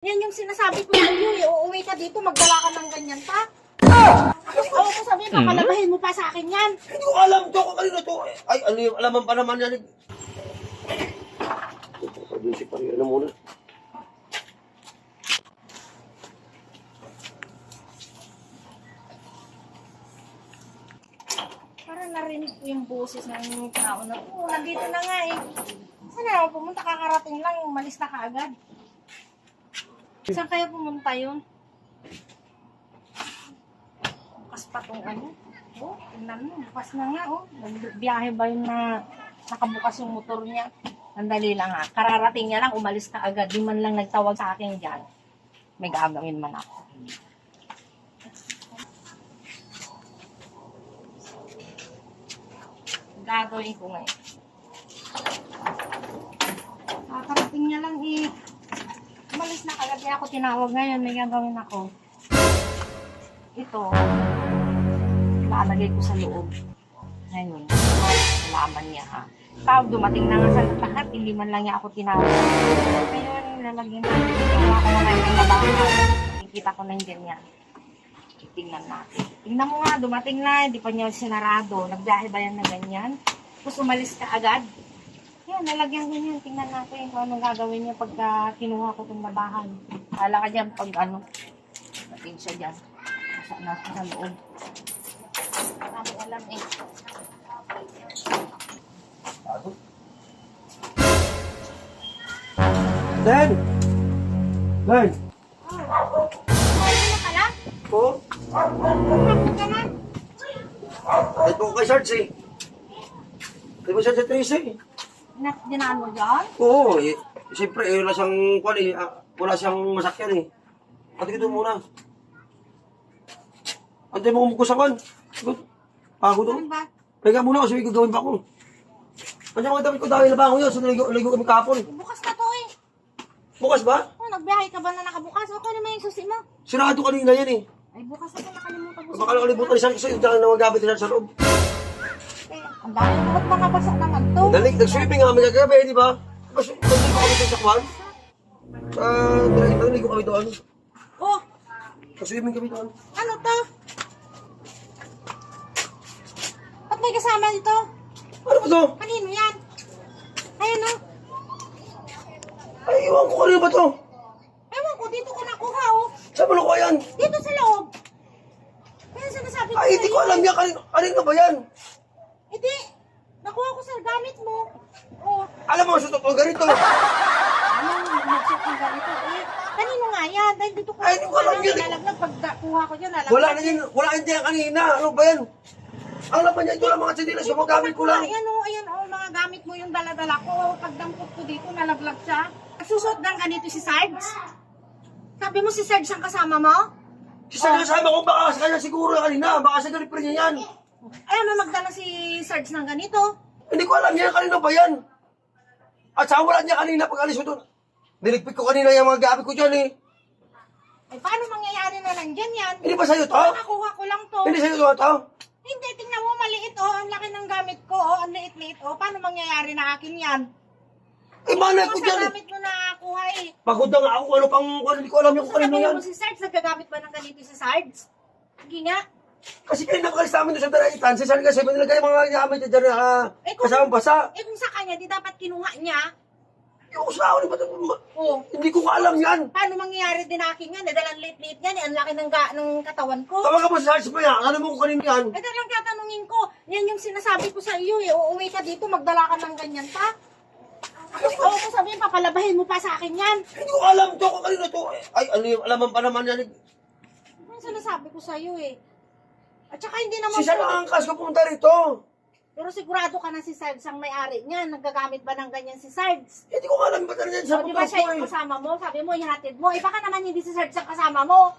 Yan yung sinasabi ko sa iyo eh. Uuwi ka dito, magdala ka ng ganyan pa. Oo, ko sabihin, papalabahin mo pa sa akin yan. Hindi ko alam to kung kanino to. Ay, ano yung alaman pa naman yan. Sabihin si pari, ano muna. Para narinig ko yung boses ng tao na, nandito na nga eh. Saan na ako pumunta? Kakarating lang, umalis na kaagad. Saan kaya pumunta yun? Bukas pa tong ano. Oh, tingnan mo, bukas na nga oh. Biyahe ba yun na nakabukas yung motor niya? Sandali lang ha. Kararating niya lang, umalis ka agad. Di man lang nagtawag sa akin dyan. May gagawin man ako. Gagawin ko ngayon. Kakarating niya lang eh. Umalis na kagad niya ako tinawag ngayon. May gagawin ako. Ito. Lalagay ko sa loob. Ngayon. Nalaman niya ha. Tawag dumating na nga sa lahat. Hindi man lang niya ako tinawag. Ngayon, lalagyan natin. Kaya ako na ngayon labahan. Kikita ko na yung ganyan. Tingnan natin. Tingnan mo nga, dumating na. Hindi pa niya sinarado. Nagbiyahe ba yan na ganyan? Tapos umalis ka agad. Yan, nalagyan ko yan. Tingnan natin kung anong gagawin niya pagka kinuha ko itong labahan. Kala ka dyan pag ano. Dating siya dyan. Nasa loob. Marami alam eh. Dan! Dan! Ano na pala? Oh? Ano ka na? Ito kay Sarge eh. Di ba siya sa Tracy? Dinaan mo dyan? Oo eh. Siyempre eh, wala siyang kwan eh. Wala siyang masakyan eh. Pati ko muna. Antay mo kumukusa kwan. Good. Pagod Ano doon. ba? Pagka muna kasi may gagawin pa ako. Andiyan mga damit ko dahil na ba ako yun? So naligo kami kahapon. Bukas na to eh. Bukas ba? Oh, nagbiyahe ka ba na nakabukas? Okay naman yung susi mo. Sinado kanina yan eh. Ay, bukas ako nakalimutan ko. Baka nakalimutan ni Sarge kasi yung dahil na magamit niya sa loob. Eh, ang dami mo. Ba't mga basak naman to? Nag-swimming kami kagabi, di ba? Kasi naligo kami sa sakwan. Naligo kami doon. Oh, Nag-swimming kami doon. ano to? Ba't may kasama dito? Ano ba to? Kanino yan? Ayan oh. Ay, iwan ko kanina ba to? Ewan ko, dito ko nakuha oh. Saan mo nakuha yan? Dito sa loob. Kaya sinasabi ko Ay, hindi ko alam yan. Kanina ba yan? Hindi. Nakuha ko sa gamit mo. Oh. Alam mo, sa totoo ganito. Ano, nagsuot ng ganito eh. Kanino nga yan? Dahil dito ko Ay, hindi ko alam yan. Lalaglag pag kuha ko dyan. Wala na yan. Wala yan kanina. Ano ba yan? Ang laban niya, ito lang mga sindilas. Yung mga gamit ko lang. Ayan oh, mga gamit mo yung dala-dala ko. Pagdampot ko dito, nalaglag siya. Nagsusot ng ganito si Sarge. Sabi mo si Sarge ang kasama mo? Si Sarge kasama ko, baka sa kanya siguro kanina. Baka sa ganit pa rin niya yan. Ayaw mo magdala si Sarge ng ganito. Hindi ko alam yan. Kanina ba yan? At saka wala niya kanina pag alis ko doon. Niligpit ko kanina yung mga gamit ko dyan eh. Eh, paano mangyayari na lang dyan yan? Hindi ba sa'yo to? Nakakuha ko lang to. Hindi sa'yo to? Hindi, tingnan mo, maliit oh. Ang laki ng gamit ko oh. Ang liit-liit oh. Paano mangyayari na akin yan? Eh, manay ko Sa dyan eh. gamit mo nakakuha eh. Pagod na nga ako kung ano pang, hindi ko alam yung kung kanino Sabihin yan. mo si Sarge, nagkagamit ba ng ganito si Sarge? Sige nga. Kasi kayo nakalis namin doon sa Daraitan, si San kasi nilagay yung mga gamit niya dyan na kasamang basa. Eh kung sa kanya, di dapat kinuha niya. Yung sa ako, Oh. hindi ko alam yan. Paano mangyayari din akin yan? Dalang liit-liit yan eh. Ang laki ng katawan ko. Tawag ka mo sa Sarge mo yan, alam mo kung kanino yan. Eh dalang tatanungin ko. Yan yung sinasabi ko sa iyo eh. Uuwi ka dito, magdala ka ng ganyan pa. Oo, ko sabihin, papalabahin mo pa sa akin yan. Hindi ko alam to kung kanino to. Ay, ano yung alaman pa naman yan. Yung sinasabi ko sa iyo eh. At saka hindi naman Si San ang angkas ko pumunta rito. Pero sigurado ka na si Sarge ang may-ari niya. Nagagamit ba ng ganyan si Sarge? Hindi ko alam ba talaga yan sa O, di ba pupunta siya ko yung eh. kasama mo? Sabi mo, ihatid mo. Eh, baka naman hindi si Sarge ang kasama mo.